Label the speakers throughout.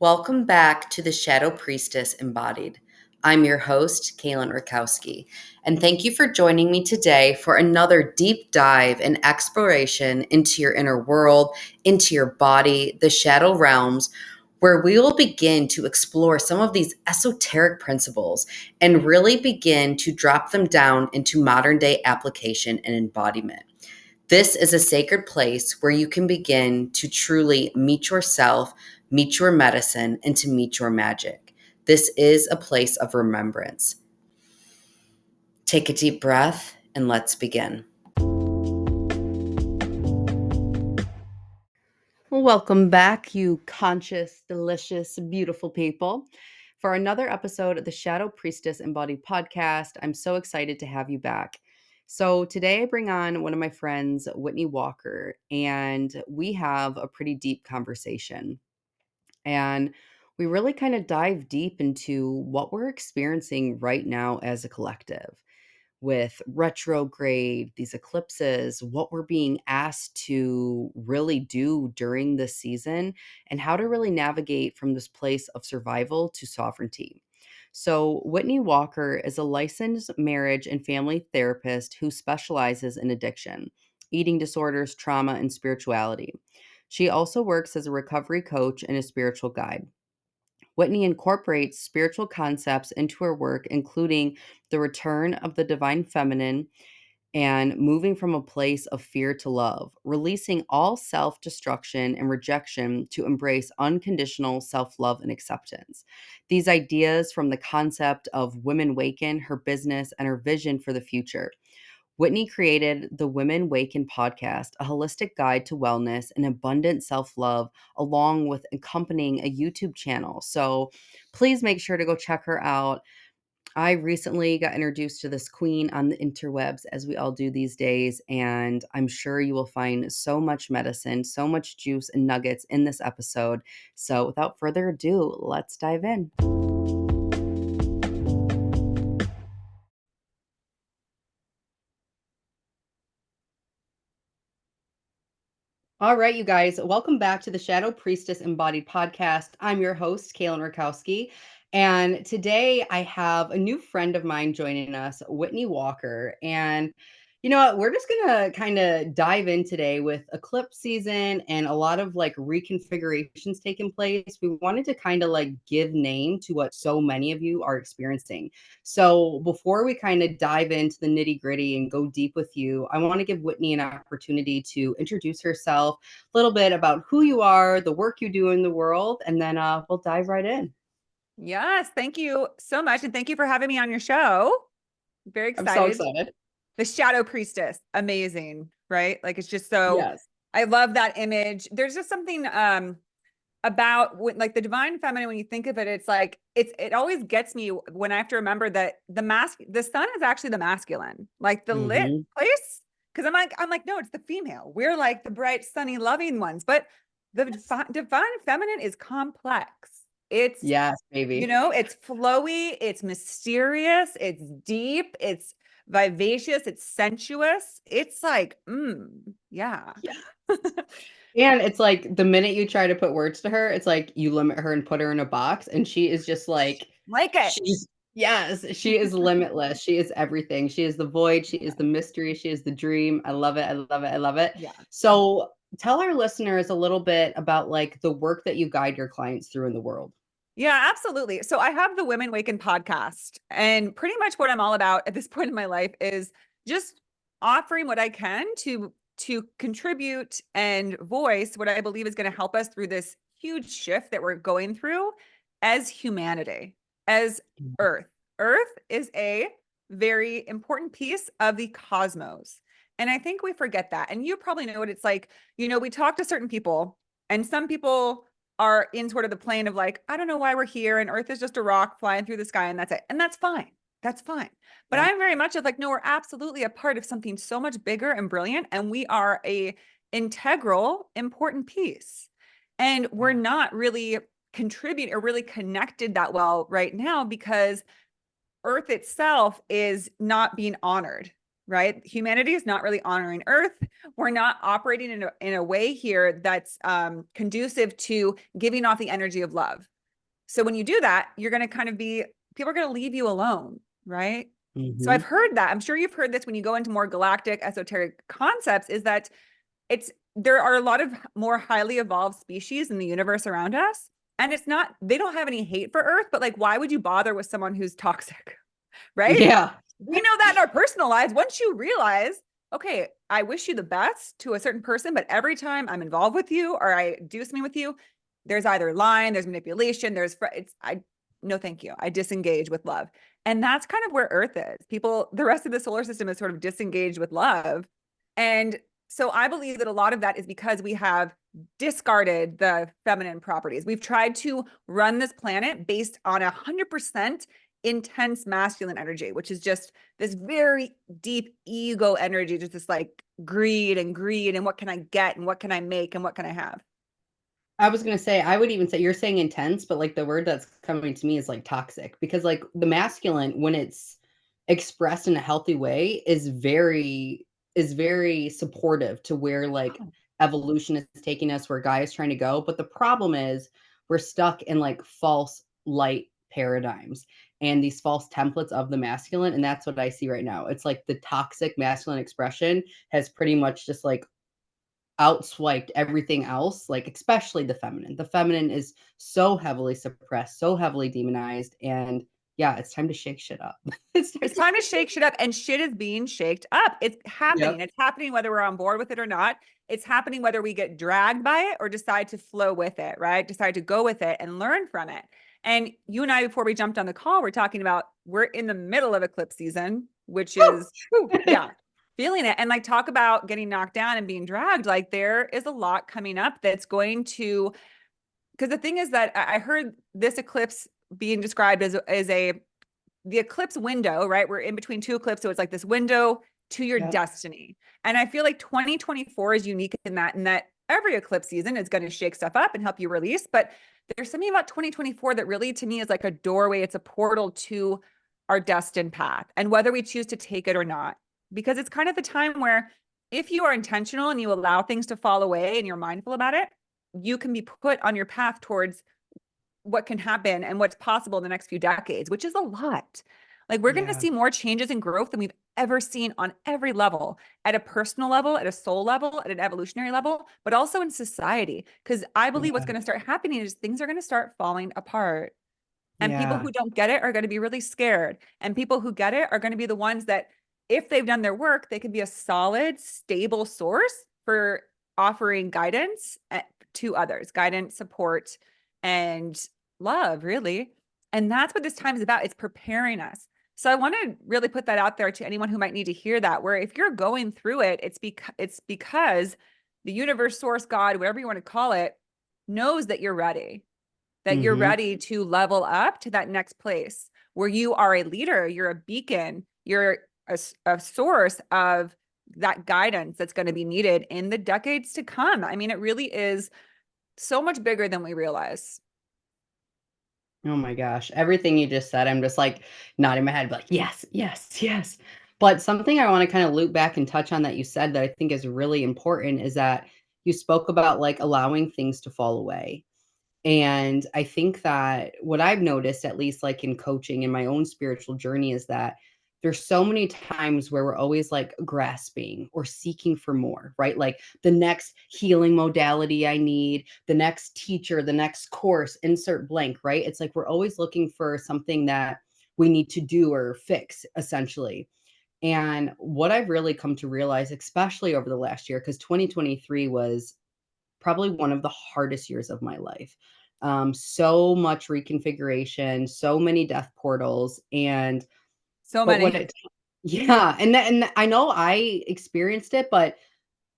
Speaker 1: Welcome back to the Shadow Priestess Embodied. I'm your host, Kaylyn, and thank you for joining me today for another deep dive and exploration into your inner world, into your body, the shadow realms, where we will begin to explore some of these esoteric principles and really begin to drop them down into modern day application and embodiment. This is a sacred place where you can begin to truly meet yourself, meet your medicine, and to meet your magic. This is a place of remembrance. Take a deep breath and let's begin. Welcome back, you conscious, delicious, beautiful people, for another episode of the Shadow Priestess Embodied podcast. I'm so excited to have you back. So today I bring on one of my friends, Whitney Walker, and we have a pretty deep conversation. And we really kind of dive deep into what we're experiencing right now as a collective with retrograde, these eclipses, what we're being asked to really do during this season, and how to really navigate from this place of survival to sovereignty. So, Whitney Walker is a licensed marriage and family therapist who specializes in addiction, eating disorders, trauma, and spirituality. She also works as a recovery coach and a spiritual guide. Whitney incorporates spiritual concepts into her work, including the return of the divine feminine and moving from a place of fear to love, releasing all self destruction and rejection to embrace unconditional self love and acceptance. These ideas from the concept of Women Waken, her business, and her vision for the future. Whitney created the Women Waken Podcast, a holistic guide to wellness and abundant self-love, along with accompanying a YouTube channel. So please make sure to go check her out. I recently got introduced to this queen on the interwebs, as we all do these days, and I'm sure you will find so much medicine, so much juice and nuggets in this episode. So without further ado, let's dive in. All right, you guys, welcome back to the Shadow Priestess Embodied podcast. I'm your host, Kaylyn Rakowski, and today I have a new friend of mine joining us, Whitney Walker. And you know what? We're just gonna kind of dive in today with eclipse season and a lot of like reconfigurations taking place. We wanted to kind of like give name to what so many of you are experiencing. So before we kind of dive into the nitty gritty and go deep with you, I want to give Whitney an opportunity to introduce herself, a little bit about who you are, the work you do in the world, and then we'll dive right in.
Speaker 2: Yes, thank you so much. And thank you for having me on your show. Very
Speaker 1: I'm so
Speaker 2: excited.
Speaker 1: excited.
Speaker 2: The Shadow Priestess, amazing, right? Like it's just so,
Speaker 1: Yes.
Speaker 2: I love that image. There's just something about like the divine feminine, when you think of it, it's like, it always gets me when I have to remember that the sun is actually the masculine, like the lit place. Cause I'm like, no, it's the female. We're like the bright, sunny, loving ones, but the divine feminine is complex. It's,
Speaker 1: Yes, baby.
Speaker 2: it's flowy, it's mysterious, it's deep, it's vivacious, it's sensuous. It's like, yeah.
Speaker 1: And it's like the minute you try to put words to her, it's like you limit her and put her in a box, and she is just like
Speaker 2: it.
Speaker 1: yes, she is limitless. She is everything. She is the void, she is the mystery, she is the dream. I love it. I love it. I love it.
Speaker 2: Yeah.
Speaker 1: So tell our listeners a little bit about like the work that you guide your clients through in the world.
Speaker 2: Yeah, absolutely. So I have the Women Waken podcast, and pretty much what I'm all about at this point in my life is just offering what I can to contribute and voice what I believe is going to help us through this huge shift that we're going through as humanity, as Earth. Earth is a very important piece of the cosmos. And I think we forget that. And you probably know what it's like. We talk to certain people, and some people are in sort of the plane of like, I don't know why we're here, and Earth is just a rock flying through the sky, and that's it. And that's fine. That's fine. But
Speaker 1: Yeah.
Speaker 2: I'm very much of like, no, we're absolutely a part of something so much bigger and brilliant. And we are a integral, important piece. And we're not really contributing or really connected that well right now because Earth itself is not being honored. right? Humanity is not really honoring Earth. We're not operating in a way here that's conducive to giving off the energy of love. So when you do that, you're going to kind of be, people are going to leave you alone, right? So I've
Speaker 1: Mm-hmm.
Speaker 2: heard that. I'm sure you've heard this when you go into more galactic esoteric concepts, is that there are a lot of more highly evolved species in the universe around us. And it's not, they don't have any hate for Earth, but like, why would you bother with someone who's toxic? Right?
Speaker 1: Yeah.
Speaker 2: We know that in our personal lives. Once you realize, okay, I wish you the best to a certain person, but every time I'm involved with you or I do something with you, there's either lying, there's manipulation, no, thank you. I disengage with love. And that's kind of where Earth is. People, the rest of the solar system is sort of disengaged with love. And so I believe that a lot of that is because we have discarded the feminine properties. We've tried to run this planet based on 100% intense masculine energy, which is just this very deep ego energy, just this like greed and what can I get and what can I make and what can I have?
Speaker 1: I was gonna say, I would even say you're saying intense, but like the word that's coming to me is like toxic because like the masculine, when it's expressed in a healthy way, is very supportive to where like
Speaker 2: Oh,
Speaker 1: evolution is taking us, where Gaia is trying to go. But the problem is we're stuck in like false light paradigms and these false templates of the masculine. And that's what I see right now. It's like the toxic masculine expression has pretty much just like outswiped everything else, like especially the feminine. The feminine is so heavily suppressed, so heavily demonized, and yeah, it's time to shake shit up. It's time
Speaker 2: it's
Speaker 1: to
Speaker 2: time to
Speaker 1: shake
Speaker 2: shake shit up, and shit is being shaked up. It's happening.
Speaker 1: Yep.
Speaker 2: It's happening whether we're on board with it or not. It's happening whether we get dragged by it or decide to flow with it, right? Decide to go with it and learn from it. And you and I, before we jumped on the call, we're talking about we're in the middle of eclipse season, which is, whew, yeah, feeling it. And like talk about getting knocked down and being dragged. Like there is a lot coming up that's going to, because the thing is that I heard this eclipse being described as the eclipse window, right? We're in between two eclipses. So it's like this window to your
Speaker 1: Yep.
Speaker 2: destiny. And I feel like 2024 is unique in that every eclipse season is going to shake stuff up and help you release. But there's something about 2024 that really, to me, is like a doorway. It's a portal to our destined path and whether we choose to take it or not. Because it's kind of the time where if you are intentional and you allow things to fall away and you're mindful about it, you can be put on your path towards what can happen and what's possible in the next few decades, which is a lot. Like we're going to
Speaker 1: Yeah.
Speaker 2: see more changes and growth than we've ever seen on every level, at a personal level, at a soul level, at an evolutionary level, but also in society. Because I believe what's
Speaker 1: Yeah.
Speaker 2: going to start happening is things are going to start falling apart. And people
Speaker 1: Yeah.
Speaker 2: who don't get it are going to be really scared. And people who get it are going to be the ones that, if they've done their work, they can be a solid, stable source for offering guidance to others, guidance, support, and love, really. And that's what this time is about. It's preparing us. So I want to really put that out there to anyone who might need to hear that, where if you're going through it, it's because the universe, source, God, whatever you want to call it, knows that you're ready, that you're
Speaker 1: Mm-hmm.
Speaker 2: ready to level up to that next place where you are a leader, you're a beacon, you're a source of that guidance that's going to be needed in the decades to come. I mean, it really is so much bigger than we realize.
Speaker 1: Oh my gosh. Everything you just said, I'm just like nodding my head, like, yes, yes, yes. But something I want to kind of loop back and touch on that you said that I think is really important is that you spoke about like allowing things to fall away. And I think that what I've noticed, at least like in coaching in my own spiritual journey, is that there's so many times where we're always like grasping or seeking for more, right? Like the next healing modality I need, the next teacher, the next course, insert blank, right? It's like we're always looking for something that we need to do or fix, essentially. And what I've really come to realize, especially over the last year, because 2023 was probably one of the hardest years of my life. So much reconfiguration, so many death portals, and
Speaker 2: So
Speaker 1: but what
Speaker 2: many.
Speaker 1: it yeah, and I know I experienced it, but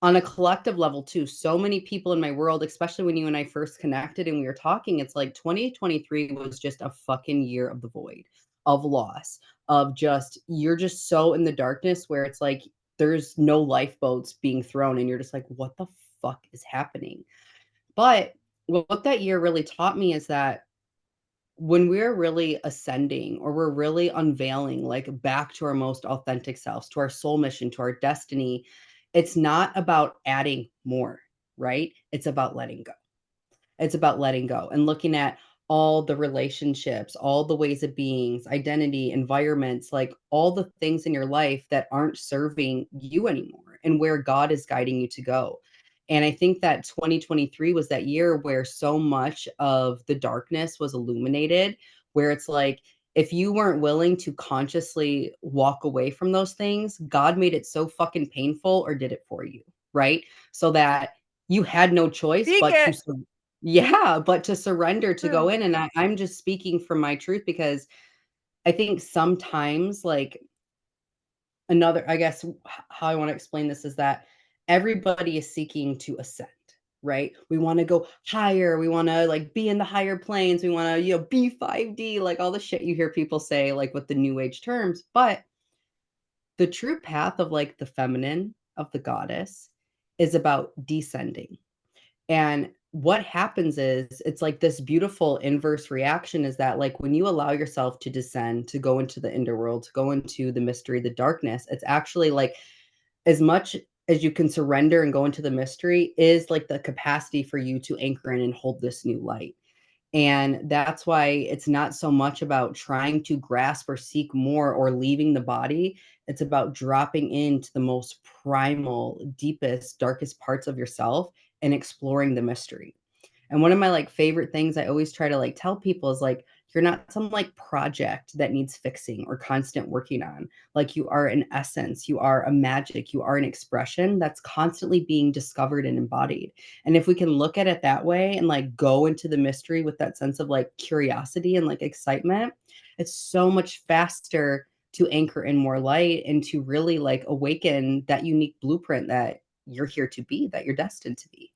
Speaker 1: on a collective level too. So many people in my world, especially when you and I first connected and we were talking, it's like 2023 was just a fucking year of the void, of loss, of just you're just so in the darkness where it's like there's no lifeboats being thrown and you're just like, what the fuck is happening? But what that year really taught me is that when we're really ascending or we're really unveiling, like back to our most authentic selves, to our soul mission, to our destiny, it's not about adding more, right? It's about letting go. It's about letting go and looking at all the relationships, all the ways of beings, identity, environments, like all the things in your life that aren't serving you anymore and where God is guiding you to go. And I think that 2023 was that year where so much of the darkness was illuminated, where it's like, if you weren't willing to consciously walk away from those things, God made it so fucking painful or did it for you, right? So that you had no choice
Speaker 2: Speak
Speaker 1: but
Speaker 2: it.
Speaker 1: to yeah, but to surrender to go
Speaker 2: True.
Speaker 1: in, and I'm just speaking from my truth because I think sometimes, like, another I guess, how I wanna explain this is that everybody is seeking to ascend, right? We wanna go higher, we wanna, like, be in the higher planes, we wanna, be 5D, like, all the shit you hear people say, like, with the new age terms, but the true path of, like, the feminine, of the goddess, is about descending. And what happens is it's like this beautiful inverse reaction is that like when you allow yourself to descend, to go into the underworld, to go into the mystery, the darkness, it's actually like as much as you can surrender and go into the mystery is like the capacity for you to anchor in and hold this new light. And that's why it's not so much about trying to grasp or seek more or leaving the body. It's about dropping into the most primal, deepest, darkest parts of yourself and exploring the mystery. And one of my like favorite things I always try to like tell people is like, you're not some like project that needs fixing or constant working on. Like you are an essence, you are a magic, you are an expression that's constantly being discovered and embodied. And if we can look at it that way and like go into the mystery with that sense of like curiosity and like excitement, it's so much faster to anchor in more light and to really like awaken that unique blueprint that you're here to be, that you're destined to be.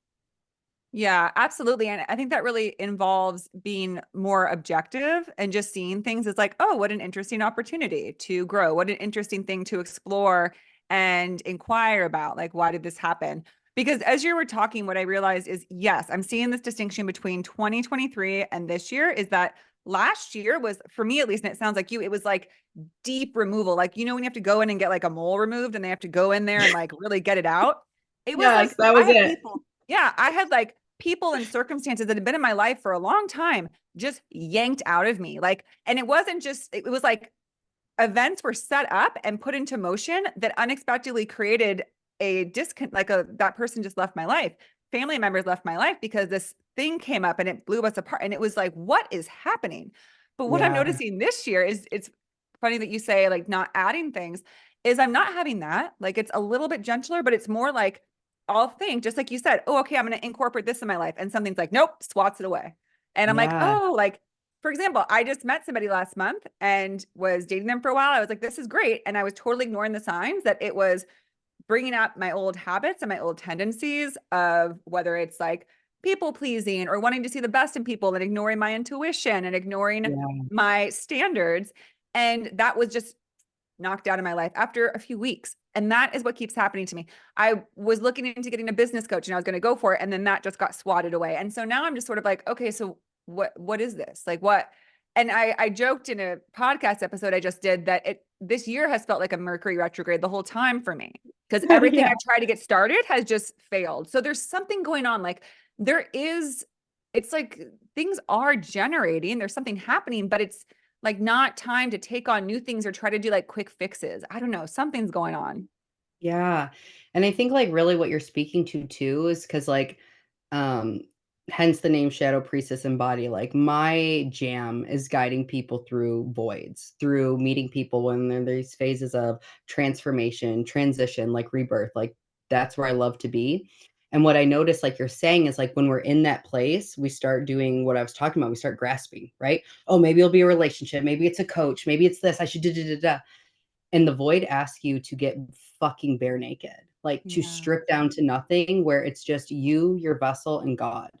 Speaker 2: Yeah, absolutely. And I think that really involves being more objective and just seeing things as like, oh, what an interesting opportunity to grow. What an interesting thing to explore and inquire about. Like, why did this happen? Because as you were talking, what I realized is, yes, I'm seeing this distinction between 2023 and this year is that last year was, for me at least, and it sounds like you, it was like deep removal. Like, when you have to go in and get like a mole removed and they have to go in there and like really get it out. It was
Speaker 1: Yes,
Speaker 2: like,
Speaker 1: that
Speaker 2: I
Speaker 1: was
Speaker 2: had
Speaker 1: it.
Speaker 2: people. Yeah, I had like people and circumstances that had been in my life for a long time just yanked out of me. Like, and it wasn't just, it was like events were set up and put into motion that unexpectedly created a disconnect, like that person just left my life. Family members left my life because this thing came up and it blew us apart. And it was like, what is happening? But what I'm
Speaker 1: Yeah,
Speaker 2: noticing this year is it's funny that you say like not adding things, is I'm not having that. Like it's a little bit gentler, but it's more like I'll think, just like you said, oh, okay, I'm going to incorporate this in my life. And something's like, nope, swats it away. And I'm like,
Speaker 1: yeah,
Speaker 2: oh, like, for example, I just met somebody last month and was dating them for a while. I was like, this is great. And I was totally ignoring the signs that it was bringing up my old habits and my old tendencies of whether it's like people pleasing or wanting to see the best in people and ignoring my intuition and ignoring
Speaker 1: yeah,
Speaker 2: my standards. And that was just knocked out of my life after a few weeks. And that is what keeps happening to me. I was looking into getting a business coach and I was going to go for it. And then that just got swatted away. And so now I'm just sort of like, okay, so what is this? Like what? And I joked in a podcast episode I just did that this year has felt like a Mercury retrograde the whole time for me because everything
Speaker 1: yeah.
Speaker 2: I've tried to get started has just failed. So there's something going on. Like there is, it's like things are generating, there's something happening, but it's like not time to take on new things or try to do like quick fixes. I don't know. Something's going on.
Speaker 1: Yeah, and I think, like, really what you're speaking to too is because um, hence the name Shadow Priestess and Body, like, my jam is guiding people through voids, through meeting people when they're in these phases of transformation, transition, like, rebirth, like, that's where I love to be, and what I notice, like you're saying, is, like, when we're in that place, we start doing what I was talking about, we start grasping, right? "Oh, maybe it'll be a relationship, maybe it's a coach, maybe it's this, I should da da da da." And the void asks you to get fucking bare naked, like to
Speaker 2: Yeah.
Speaker 1: strip down to nothing where it's just you, your vessel, and God.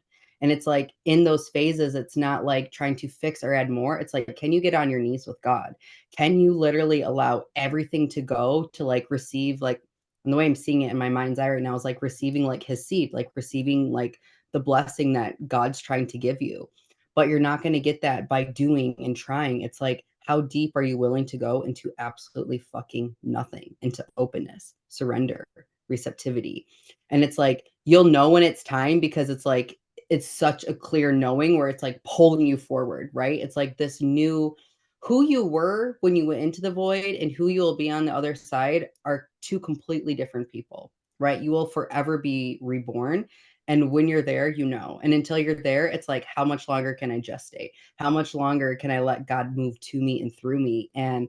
Speaker 1: And it's like in those phases, it's not like trying to fix or add more. It's like, can you get on your knees with God? Can you literally allow everything to go to like receive, like, and the way I'm seeing it in my mind's eye right now is like receiving like his seed, like receiving like the blessing that God's trying to give you. but you're not going to get that by doing and trying. It's like, how deep are you willing to go into absolutely fucking nothing, into openness, surrender, receptivity? And it's like, you'll know when it's time, because it's like, it's such a clear knowing where it's like pulling you forward, right? It's like this new, who you were when you went into the void and who you will be on the other side are two completely different people, right? You will forever be reborn. And when you're there, you know. And until you're there, it's like, how much longer can I gestate? How much longer can I let God move to me and through me? And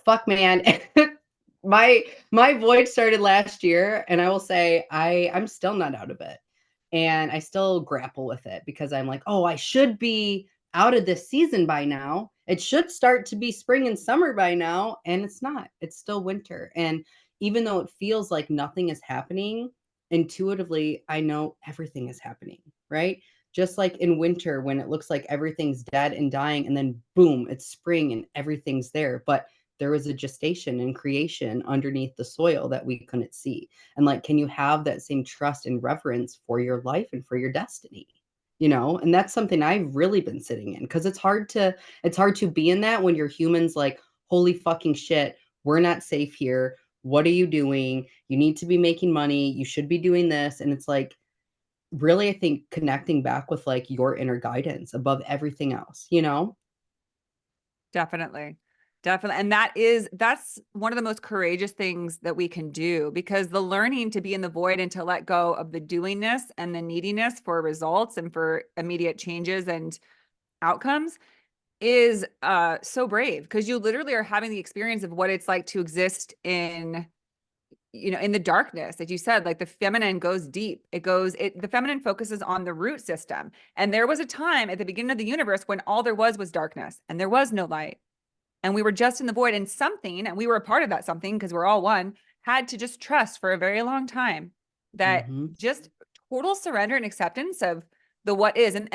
Speaker 1: fuck, man. My void started last year, and I will say I'm still not out of it. And I still grapple with it, because I'm like, oh, I should be out of this season by now. It should start to be spring and summer by now, and it's not. It's still winter. And even though it feels like nothing is happening, intuitively I know everything is happening, right? Just like in winter, when it looks like everything's dead and dying, and then boom, it's spring and everything's there. But there was a gestation and creation underneath the soil that we couldn't see. And like, can you have that same trust and reverence for your life and for your destiny? You know, and that's something I've really been sitting in, because it's hard to be in that when you're humans like, holy fucking shit, we're not safe here. What are you doing? You need to be making money. You should be doing this. And it's like, really, I think connecting back with like your inner guidance above everything else, you know?
Speaker 2: Definitely. Definitely. And that's one of the most courageous things that we can do, because the learning to be in the void and to let go of the doingness and the neediness for results and for immediate changes and outcomes is so brave, because you literally are having the experience of what it's like to exist in, in the darkness. As you said, like the feminine goes deep. The feminine focuses on the root system. And there was a time at the beginning of the universe when all there was darkness and there was no light. And we were just in the void, and something, and we were a part of that something, because we're all one, had to just trust for a very long time that
Speaker 1: Mhm.
Speaker 2: just total surrender and acceptance of the what is. And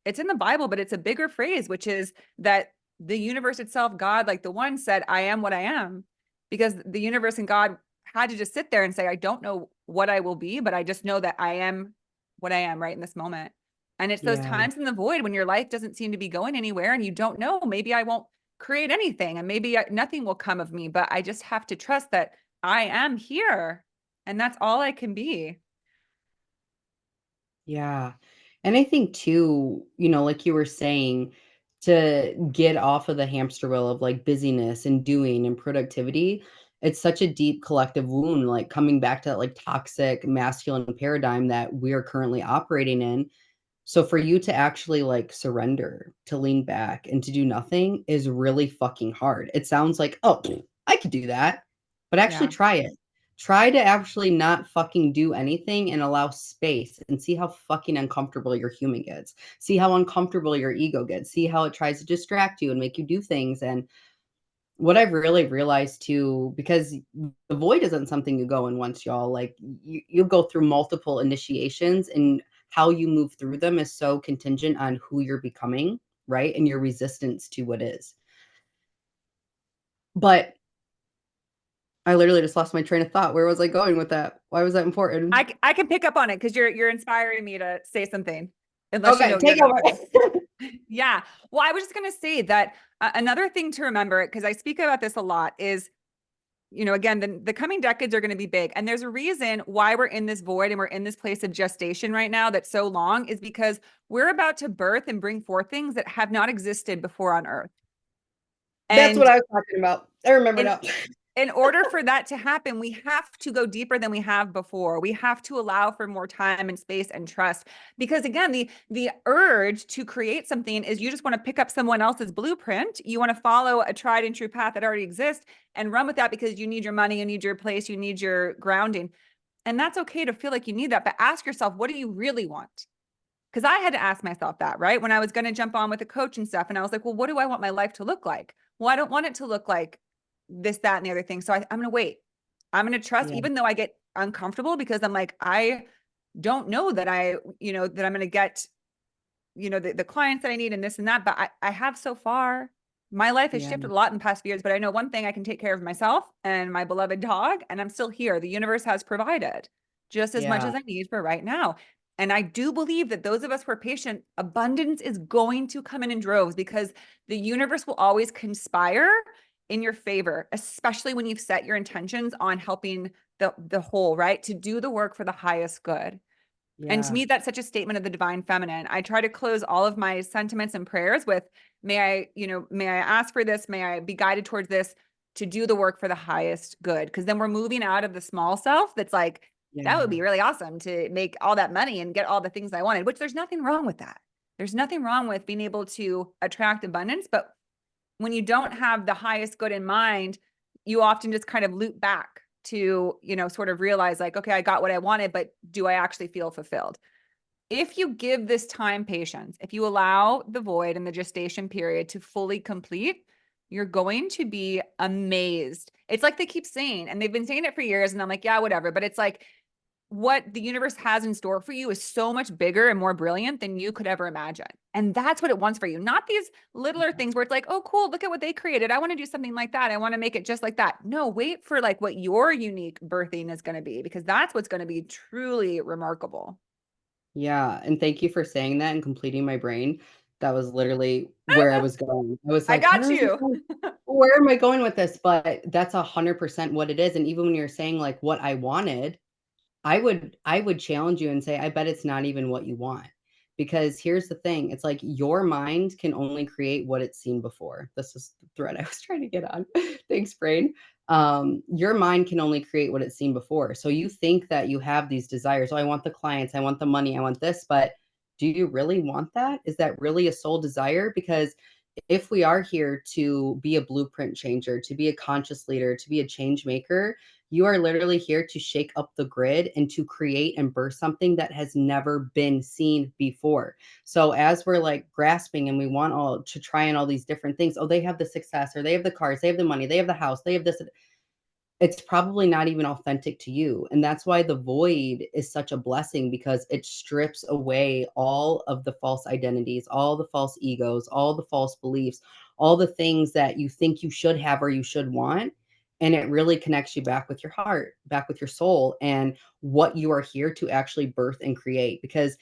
Speaker 2: it's in the Bible, but it's a bigger phrase, which is that the universe itself, God, like the one said, I am what I am, because the universe and God had to just sit there and say, I don't know what I will be, but I just know that I am what I am right in this moment. And it's those
Speaker 1: Yeah.
Speaker 2: times in the void when your life doesn't seem to be going anywhere and you don't know, maybe I won't create anything, and maybe nothing will come of me, but I just have to trust that I am here and that's all I can be.
Speaker 1: Yeah. And I think too, like you were saying, to get off of the hamster wheel of like busyness and doing and productivity, it's such a deep collective wound, like coming back to that like toxic masculine paradigm that we are currently operating in. So for you to actually like surrender, to lean back and to do nothing is really fucking hard. It sounds like, oh, I could do that, but actually
Speaker 2: Yeah.
Speaker 1: try it. Try to actually not fucking do anything and allow space, and see how fucking uncomfortable your human gets. See how uncomfortable your ego gets. See how it tries to distract you and make you do things. And what I've really realized too, because the void isn't something you go in once, y'all. Like you go through multiple initiations, and how you move through them is so contingent on who you're becoming, right? And your resistance to what is. But I literally just lost my train of thought. Where was I going with that? Why was that important?
Speaker 2: I can pick up on it because you're inspiring me to say something, unless you know
Speaker 1: Okay,
Speaker 2: what you're
Speaker 1: take
Speaker 2: going
Speaker 1: over.
Speaker 2: to say. Yeah. Well, I was just going to say that another thing to remember, because I speak about this a lot, is, again, the coming decades are going to be big. And there's a reason why we're in this void and we're in this place of gestation right now that's so long, is because we're about to birth and bring forth things that have not existed before on Earth.
Speaker 1: That's what
Speaker 2: And
Speaker 1: I was talking about. I remember
Speaker 2: in
Speaker 1: now.
Speaker 2: in order for that to happen, we have to go deeper than we have before. We have to allow for more time and space and trust. Because again, the urge to create something is, you just want to pick up someone else's blueprint. You want to follow a tried and true path that already exists and run with that, because you need your money, you need your place, you need your grounding. And that's okay to feel like you need that. But ask yourself, what do you really want? Because I had to ask myself that, right? When I was going to jump on with a coach and stuff. And I was like, well, what do I want my life to look like? Well, I don't want it to look like this, that, and the other thing. So I'm going to wait. I'm going to trust,
Speaker 1: Yeah,
Speaker 2: even though I get uncomfortable, because I'm like, I don't know that that I'm going to get, the clients that I need and this and that. But I have so far. My life has
Speaker 1: yeah,
Speaker 2: shifted a lot in the past few years, but I know one thing: I can take care of myself and my beloved dog, and I'm still here. The universe has provided just as much
Speaker 1: yeah.
Speaker 2: as I need for right now. And I do believe that those of us who are patient, abundance is going to come in droves, because the universe will always conspire in your favor, especially when you've set your intentions on helping the whole, right? To do the work for the highest good. And to
Speaker 1: Yeah.
Speaker 2: me, that's such a statement of the divine feminine. I try to close all of my sentiments and prayers with, may I ask for this? May I be guided towards this to do the work for the highest good? Because then we're moving out of the small self that's like, that would
Speaker 1: Yeah.
Speaker 2: be really awesome to make all that money and get all the things I wanted, which there's nothing wrong with that. There's nothing wrong with being able to attract abundance. But when you don't have the highest good in mind, you often just kind of loop back to, sort of realize like, okay, I got what I wanted, but do I actually feel fulfilled? If you give this time patience, if you allow the void and the gestation period to fully complete, you're going to be amazed. It's like they keep saying, and they've been saying it for years, and I'm like, yeah, whatever. But it's like, what the universe has in store for you is so much bigger and more brilliant than you could ever imagine. And that's what it wants for you. Not these littler things where it's like, oh, cool, look at what they created. I want to do something like that. I want to make it just like that. No, wait for like what your unique birthing is going to be, because that's what's going to be truly remarkable.
Speaker 1: Yeah, and thank you for saying that and completing my brain. That was literally where I was going. I was
Speaker 2: I
Speaker 1: like,
Speaker 2: got you.
Speaker 1: where am I going with this?" But that's 100% what it is, and even when you're saying, like, what I wanted, I would challenge you and say, I bet it's not even what you want. Because here's the thing, it's like your mind can only create what it's seen before. This is the thread I was trying to get on. Thanks, brain. Your mind can only create what it's seen before. So you think that you have these desires. Oh, I want the clients, I want the money, I want this, but do you really want that? Is that really a soul desire? Because if we are here to be a blueprint changer, to be a conscious leader, to be a change maker, you are literally here to shake up the grid and to create and birth something that has never been seen before. So as we're like grasping and we want all to try on all these different things, oh, they have the success or they have the cars, they have the money, they have the house, they have this. It's probably not even authentic to you. And that's why the void is such a blessing, because it strips away all of the false identities, all the false egos, all the false beliefs, all the things that you think you should have or you should want. And it really connects you back with your heart, back with your soul, and what you are here to actually birth and create. Because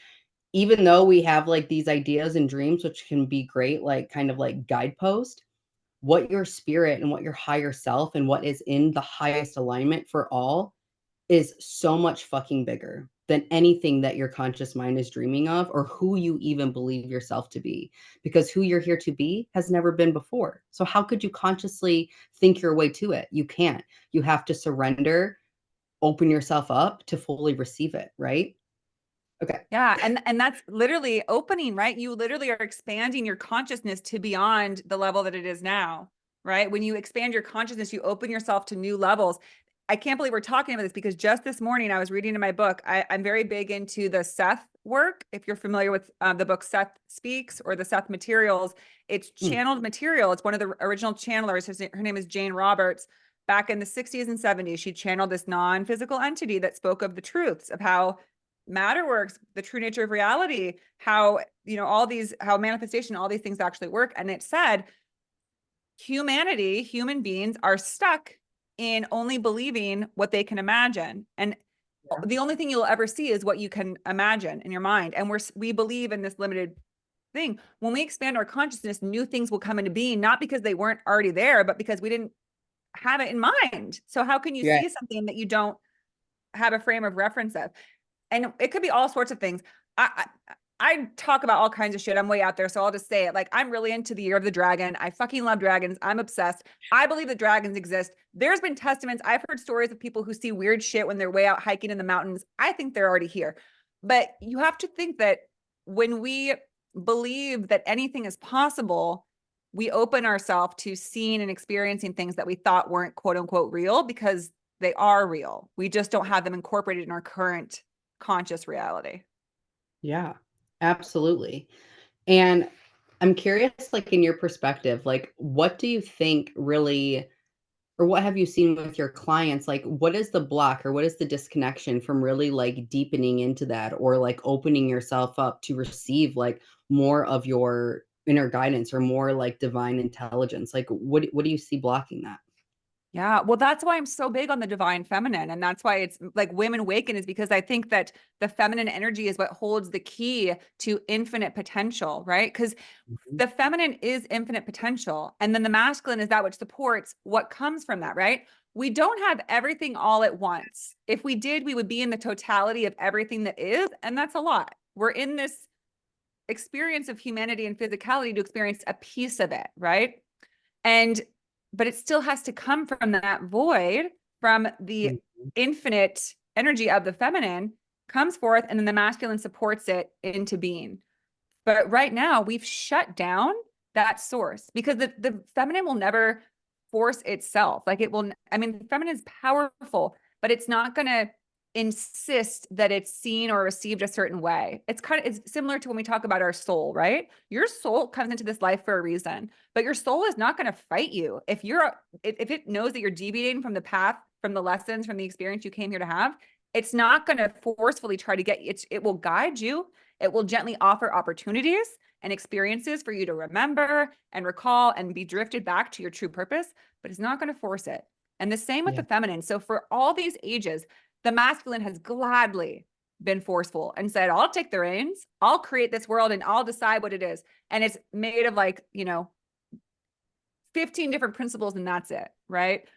Speaker 1: even though we have like these ideas and dreams, which can be great, like kind of like guidepost, what your spirit and what your higher self and what is in the highest alignment for all is so much fucking bigger than anything that your conscious mind is dreaming of or who you even believe yourself to be, because who you're here to be has never been before. So how could you consciously think your way to it? You can't. You have to surrender, open yourself up to fully receive it, right? Okay.
Speaker 2: Yeah, and that's literally opening, right? You literally are expanding your consciousness to beyond the level that it is now, right? When you expand your consciousness, you open yourself to new levels. I can't believe we're talking about this, because just this morning I was reading in my book. I'm very big into the Seth work. If you're familiar with the book Seth Speaks or the Seth Materials, it's
Speaker 1: Mm.
Speaker 2: channeled material. It's one of the original channelers. Her name is Jane Roberts. Back in the 60s and 70s, she channeled this non-physical entity that spoke of the truths of how matter works, the true nature of reality, how, all these, how manifestation, all these things actually work. And it said humanity, human beings are stuck in only believing what they can imagine. And
Speaker 1: Yeah.
Speaker 2: the only thing you'll ever see is what you can imagine in your mind. And we believe in this limited thing. When we expand our consciousness, new things will come into being, not because they weren't already there, but because we didn't have it in mind. So how can you
Speaker 1: Yeah.
Speaker 2: see something that you don't have a frame of reference of? And it could be all sorts of things. I talk about all kinds of shit. I'm way out there, so I'll just say it. Like, I'm really into the year of the dragon. I fucking love dragons. I'm obsessed. I believe that dragons exist. There's been testaments. I've heard stories of people who see weird shit when they're way out hiking in the mountains. I think they're already here. But you have to think that when we believe that anything is possible, we open ourselves to seeing and experiencing things that we thought weren't quote unquote real, because they are real. We just don't have them incorporated in our current conscious reality.
Speaker 1: Yeah, absolutely. And I'm curious, like in your perspective, like what do you think really, or what have you seen with your clients? Like, what is the block or what is the disconnection from really like deepening into that or like opening yourself up to receive like more of your inner guidance or more like divine intelligence? Like, what do you see blocking that?
Speaker 2: Yeah, well, that's why I'm so big on the divine feminine. And that's why it's like Women Waken, is because I think that the feminine energy is what holds the key to infinite potential, right? Because
Speaker 1: Mhm.
Speaker 2: the feminine is infinite potential. And then the masculine is that which supports what comes from that, right? We don't have everything all at once. If we did, we would be in the totality of everything that is. And that's a lot. We're in this experience of humanity and physicality to experience a piece of it, right? And but it still has to come from that void, from the
Speaker 1: Mhm.
Speaker 2: infinite energy of the feminine comes forth, and then the masculine supports it into being. But right now we've shut down that source because the feminine will never force itself. Like it will, I mean, the feminine is powerful, but it's not going to insist that it's seen or received a certain way. It's similar to when we talk about our soul, right? Your soul comes into this life for a reason, but your soul is not going to fight you. If it knows that you're deviating from the path, from the lessons, from the experience you came here to have, it's not going to forcefully try to get you. It will guide you. It will gently offer opportunities and experiences for you to remember and recall and be drifted back to your true purpose, but it's not going to force it. And the same with
Speaker 1: Yeah.
Speaker 2: the feminine. So for all these ages, the masculine has gladly been forceful and said, I'll take the reins, I'll create this world and I'll decide what it is. And it's made of 15 different principles and that's it, right?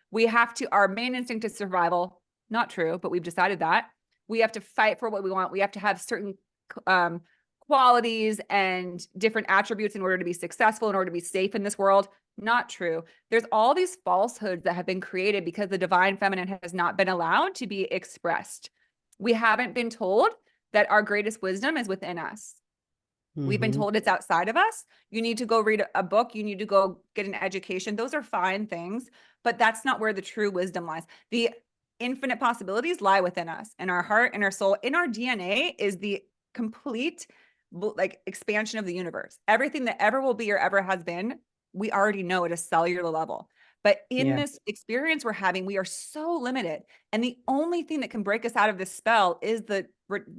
Speaker 2: Our main instinct is survival. Not true, but we've decided that. We have to fight for what we want. We have to have certain um, qualities and different attributes in order to be successful, in order to be safe in this world. Not true. There's all these falsehoods that have been created because the divine feminine has not been allowed to be expressed. We haven't been told that our greatest wisdom is within us. We've been
Speaker 1: Mhm.
Speaker 2: told it's outside of us. You need to go read a book. You need to go get an education. Those are fine things, but that's not where the true wisdom lies. The infinite possibilities lie within us, in our heart, in our soul, in our DNA is the complete expansion of the universe. Everything that ever will be or ever has been, we already know at a cellular level. But in
Speaker 1: Yeah.
Speaker 2: this experience we're having, we are so limited. And the only thing that can break us out of this spell is the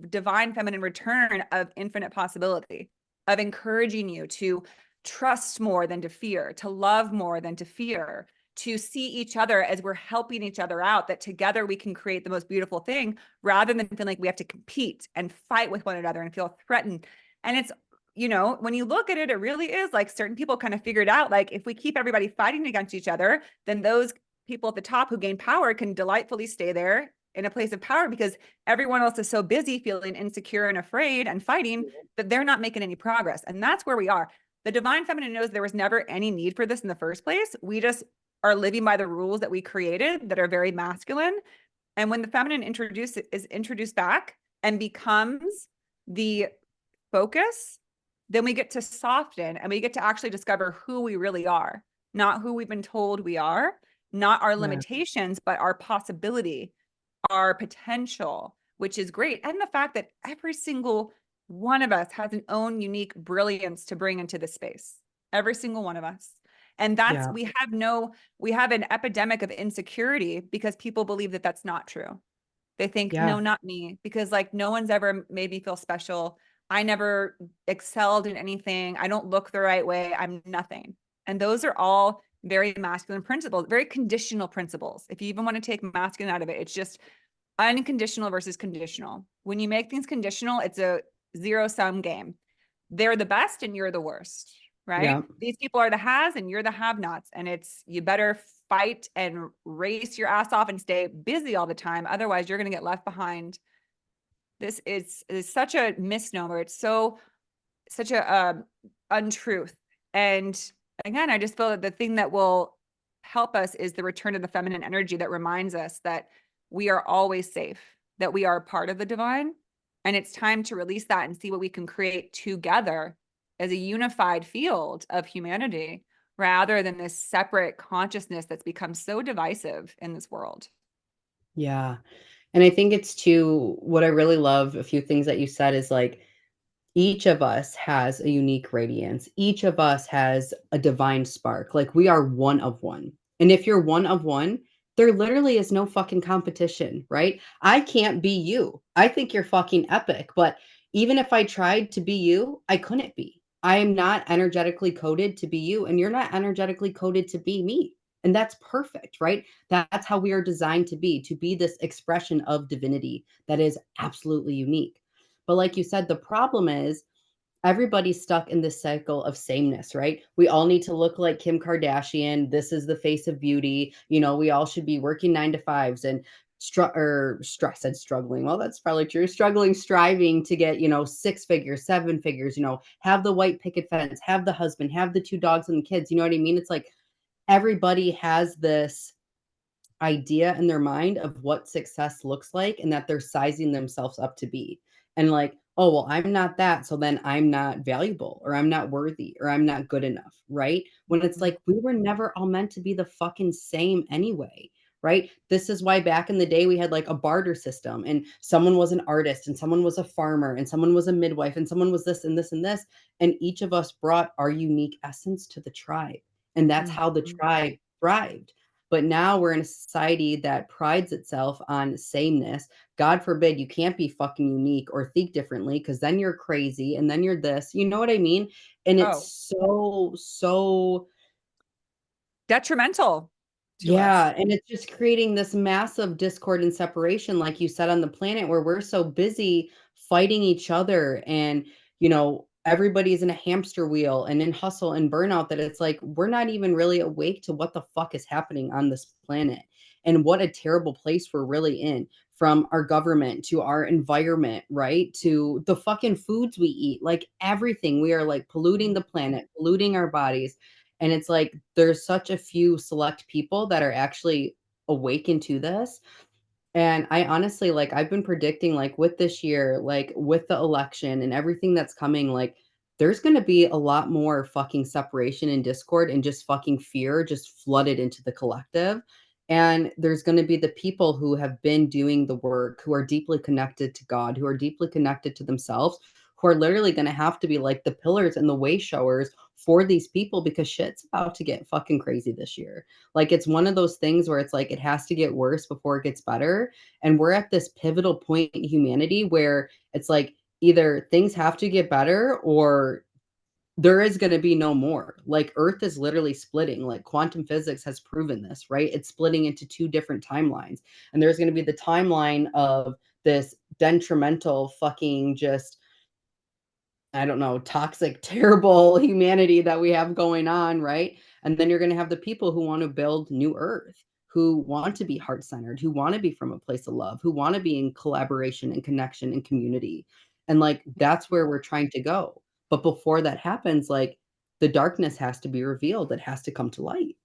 Speaker 2: divine feminine return of infinite possibility, of encouraging you to trust more than to fear, to love more than to fear, to see each other as we're helping each other out, that together we can create the most beautiful thing rather than feeling like we have to compete and fight with one another and feel threatened. And it's, when you look at it, it really is like certain people kind of figured out, like, if we keep everybody fighting against each other, then those people at the top who gain power can delightfully stay there in a place of power because everyone else is so busy feeling insecure and afraid and fighting that they're not making any progress. And that's where we are. The divine feminine knows there was never any need for this in the first place. We just are living by the rules that we created that are very masculine. And when the feminine is introduced back and becomes the focus, then we get to soften and we get to actually discover who we really are, not who we've been told we are, not our
Speaker 1: Yeah.
Speaker 2: limitations, but our possibility, our potential, which is great. And the fact that every single one of us has an own unique brilliance to bring into the space. Every single one of us. And
Speaker 1: Yeah.
Speaker 2: we have an epidemic of insecurity because people believe that that's not true. They think,
Speaker 1: Yeah.
Speaker 2: no, not me, because like no one's ever made me feel special. I never excelled in anything. I don't look the right way. I'm nothing. And those are all very masculine principles, very conditional principles. If you even want to take masculine out of it, it's just unconditional versus conditional. When you make things conditional, it's a zero sum game. They're the best and you're the worst, right?
Speaker 1: Yeah.
Speaker 2: These people are the has and you're the have nots. And it's, you better fight and race your ass off and stay busy all the time. Otherwise, you're going to get left behind. This is such a misnomer. It's such a untruth. And again, I just feel that the thing that will help us is the return of the feminine energy that reminds us that we are always safe, that we are part of the divine. And it's time to release that and see what we can create together as a unified field of humanity rather than this separate consciousness that's become so divisive in this world.
Speaker 1: Yeah. And I think it's too what I really love, a few things that you said is like each of us has a unique radiance. Each of us has a divine spark. Like we are one of one. And if you're one of one, there literally is no fucking competition, right? I can't be you. I think you're fucking epic, but even if I tried to be you, I couldn't be. I am not energetically coded to be you, and you're not energetically coded to be me. And that's perfect, right? That's how we are designed to be this expression of divinity that is absolutely unique. But like you said, the problem is everybody's stuck in this cycle of sameness, right? We all need to look like Kim Kardashian. This is the face of beauty. We all should be working 9 to 5s and said struggling. Well, that's probably true. Struggling, striving to get, 6 figures, 7 figures, have the white picket fence, have the husband, have the 2 dogs and the kids. You know what I mean? It's like everybody has this idea in their mind of what success looks like and that they're sizing themselves up to be. And like, oh, well, I'm not that. So then I'm not valuable or I'm not worthy or I'm not good enough. Right. When it's
Speaker 2: Mhm.
Speaker 1: like, we were never all meant to be the fucking same anyway. Right. This is why back in the day we had like a barter system and someone was an artist and someone was a farmer and someone was a midwife and someone was this and this and this. And each of us brought our unique essence to the tribe. And that's how the
Speaker 2: Mhm.
Speaker 1: tribe thrived. But now we're in a society that prides itself on sameness. God forbid you can't be fucking unique or think differently because then you're crazy and then you're this. You know what I mean? And it's
Speaker 2: Oh,
Speaker 1: so
Speaker 2: detrimental to us.
Speaker 1: yeah, and it's just creating this massive discord and separation, like you said, on the planet where we're so busy fighting each other and, everybody's in a hamster wheel and in hustle and burnout that it's like we're not even really awake to what the fuck is happening on this planet and what a terrible place we're really in, from our government to our environment, right? To the fucking foods we eat, like everything. We are like polluting the planet, polluting our bodies. And it's like there's such a few select people that are actually awakened to this. And I honestly, like, I've been predicting, like, with this year, like, with the election and everything that's coming, like, there's going to be a lot more fucking separation and discord and just fucking fear just flooded into the collective. And there's going to be the people who have been doing the work, who are deeply connected to God, who are deeply connected to themselves, who are literally going to have to be like the pillars and the way showers for these people because shit's about to get fucking crazy this year. Like, it's one of those things where it's like it has to get worse before it gets better. And we're at this pivotal point in humanity where it's like either things have to get better or there is going to be no more. Like, Earth is literally splitting. Like, quantum physics has proven this, right? It's splitting into 2 different timelines. And there's going to be the timeline of this detrimental fucking just, I don't know, toxic, terrible humanity that we have going on, right? And then you're going to have the people who want to build new earth, who want to be heart centered, who want to be from a place of love, who want to be in collaboration and connection and community. And like, that's where we're trying to go. But before that happens, like, the darkness has to be revealed, it has to come to light.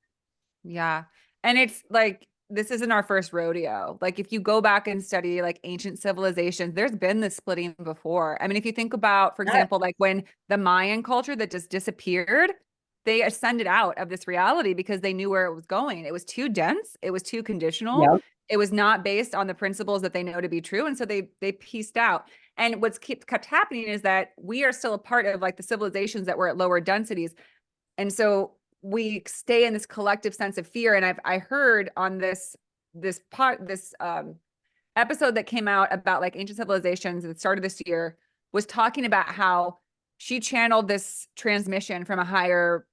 Speaker 2: Yeah. And it's like, this isn't our first rodeo. Like, if you go back and study like ancient civilizations, there's been this splitting before. I mean, if you think about, for
Speaker 1: Yeah.
Speaker 2: example, like when the Mayan culture that just disappeared, they ascended out of this reality because they knew where it was going. It was too dense, it was too conditional.
Speaker 1: Yeah.
Speaker 2: It was not based on the principles that they know to be true. And so they pieced out. And what's kept happening is that we are still a part of like the civilizations that were at lower densities. And so we stay in this collective sense of fear. And I heard on this episode that came out about like ancient civilizations that started this year, was talking about how she channeled this transmission from a higher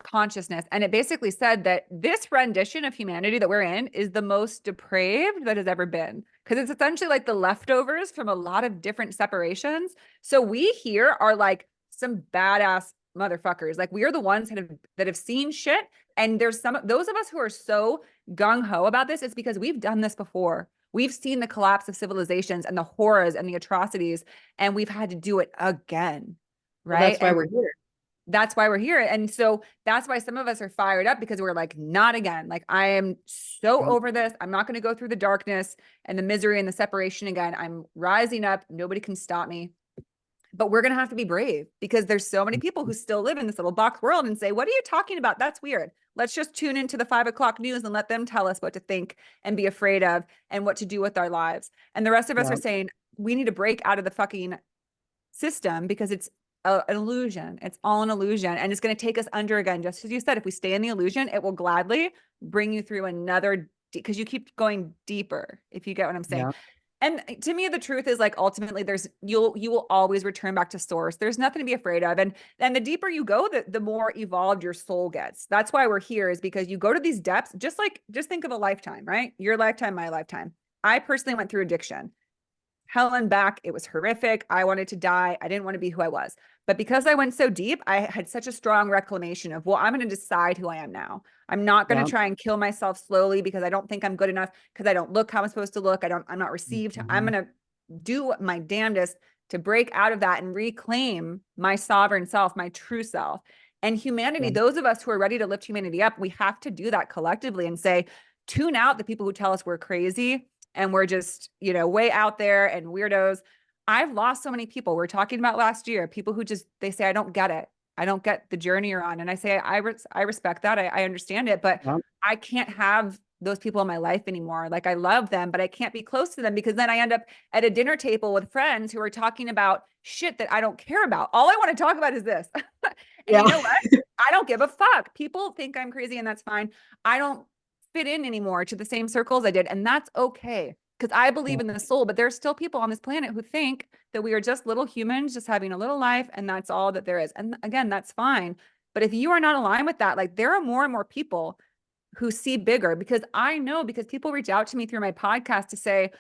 Speaker 2: consciousness. And it basically said that this rendition of humanity that we're in is the most depraved that has ever been. Because it's essentially like the leftovers from a lot of different separations. So we here are like some badass motherfuckers. Like, we are the ones that have seen shit. And there's some those of us who are so gung-ho about this is because we've done this before. We've seen the collapse of civilizations and the horrors and the atrocities, and we've had to do it again.
Speaker 1: Well,
Speaker 2: Right.
Speaker 1: that's why
Speaker 2: And
Speaker 1: we're here.
Speaker 2: that's why we're here. And so that's why some of us are fired up, because we're like, not again. Like, I am so
Speaker 1: Yep.
Speaker 2: over this. I'm not going to go through the darkness and the misery and the separation again. I'm rising up. Nobody can stop me. But we're going to have to be brave, because there's so many people who still live in this little box world and say, what are you talking about? That's weird. Let's just tune into the 5 o'clock news and let them tell us what to think and be afraid of and what to do with our lives. And the rest of us are
Speaker 1: Yep.
Speaker 2: saying, we need to break out of the fucking system, because it's an illusion. It's all an illusion. And it's going to take us under again. Just as you said, if we stay in the illusion, it will gladly bring you through another, because you keep going deeper, if you get what I'm saying.
Speaker 1: Yep.
Speaker 2: And to me, the truth is like ultimately you will always return back to source. There's nothing to be afraid of. And the deeper you go, the more evolved your soul gets. That's why we're here, is because you go to these depths, just think of a lifetime, right? Your lifetime, my lifetime. I personally went through addiction. Hell and back. It was horrific. I wanted to die. I didn't want to be who I was. But because I went so deep, I had such a strong reclamation of, well, I'm going to decide who I am now. I'm not going to
Speaker 1: Yeah.
Speaker 2: try and kill myself slowly because I don't think I'm good enough, because I don't look how I'm supposed to look. I'm not received. I'm
Speaker 1: Mhm.
Speaker 2: going to do my damnedest to break out of that and reclaim my sovereign self, my true self. And humanity,
Speaker 1: Yeah.
Speaker 2: those of us who are ready to lift humanity up, we have to do that collectively and say, tune out the people who tell us we're crazy and we're just, way out there and weirdos. I've lost so many people. We're talking about last year, people who just, they say, I don't get it. I don't get the journey you're on. And I say, I respect that. I understand it, but
Speaker 1: Yeah.
Speaker 2: I can't have those people in my life anymore. Like, I love them, but I can't be close to them because then I end up at a dinner table with friends who are talking about shit that I don't care about. All I want to talk about is this. And
Speaker 1: Yeah.
Speaker 2: you know what? I don't give a fuck. People think I'm crazy and that's fine. I don't fit in anymore to the same circles I did. And that's okay. Because I believe in the soul, but there's still people on this planet who think that we are just little humans, just having a little life, and that's all that there is. And again, that's fine. But if you are not aligned with that, like, there are more and more people who see bigger, because I know, because people reach out to me through my podcast to say,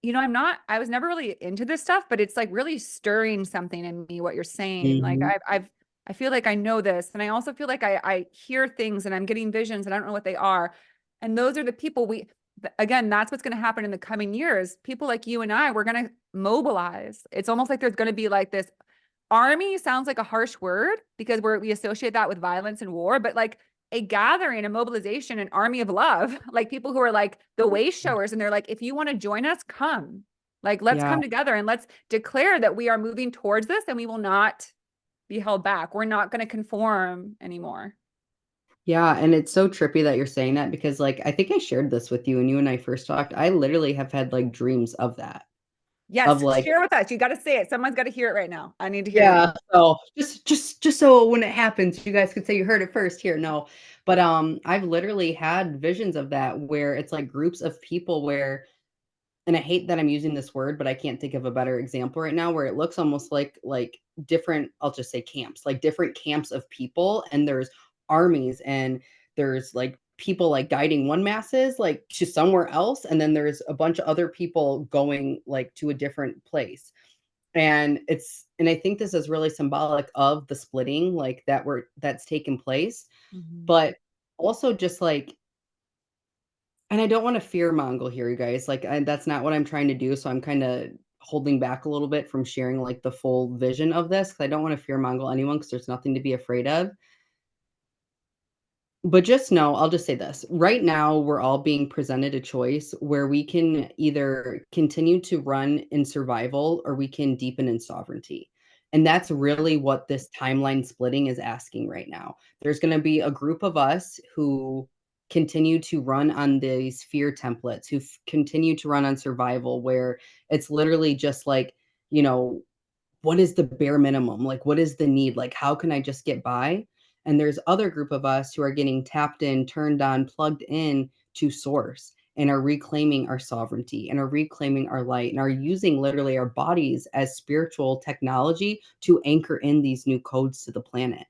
Speaker 2: I was never really into this stuff, but it's like really stirring something in me, what you're saying. Like,
Speaker 1: Mhm.
Speaker 2: I feel like I know this. And I also feel like I hear things and I'm getting visions and I don't know what they are. And those are the people again, that's what's going to happen in the coming years. People like you and I, we're going to mobilize. It's almost like there's going to be like this army. Sounds like a harsh word because we associate that with violence and war, but like a gathering, a mobilization, an army of love, like people who are like the way showers. And they're like, if you want to join us, come. Like, let's
Speaker 1: Yeah.
Speaker 2: come together and let's declare that we are moving towards this and we will not be held back. We're not going to conform anymore.
Speaker 1: Yeah, and it's so trippy that you're saying that because, like, I think I shared this with you when you and I first talked. I literally have had, like, dreams of that, of,
Speaker 2: Yes,
Speaker 1: like,
Speaker 2: share with us. You got to say it. Someone's got to hear it right now. I need to hear you.
Speaker 1: yeah, so just so when it happens, you guys could say you heard it first here, no. But, I've literally had visions of that where it's, like, groups of people where and I hate that I'm using this word, but I can't think of a better example right now where it looks almost like different, I'll just say camps, like different camps of people, and there's armies and there's like people like guiding one masses like to somewhere else, and then there's a bunch of other people going like to a different place. And I think this is really symbolic of the splitting like that's taken place,
Speaker 2: Mhm.
Speaker 1: but also just like and I don't wanna fear monger here, you guys, like, that's not what I'm trying to do, so I'm kinda holding back a little bit from sharing, like, the full vision of this, 'cause I don't wanna fear monger anyone, because there's nothing to be afraid of. But just know, I'll just say this, right now, we're all being presented a choice where we can either continue to run in survival or we can deepen in sovereignty. And that's really what this timeline splitting is asking right now. There's gonna be a group of us who continue to run on these fear templates, who continue to run on survival, where it's literally just like, you know, what is the bare minimum? Like, what is the need? Like, how can I just get by? And there's other group of us who are getting tapped in, turned on, plugged in to source and are reclaiming our sovereignty and are reclaiming our light and are using literally our bodies as spiritual technology to anchor in these new codes to the planet.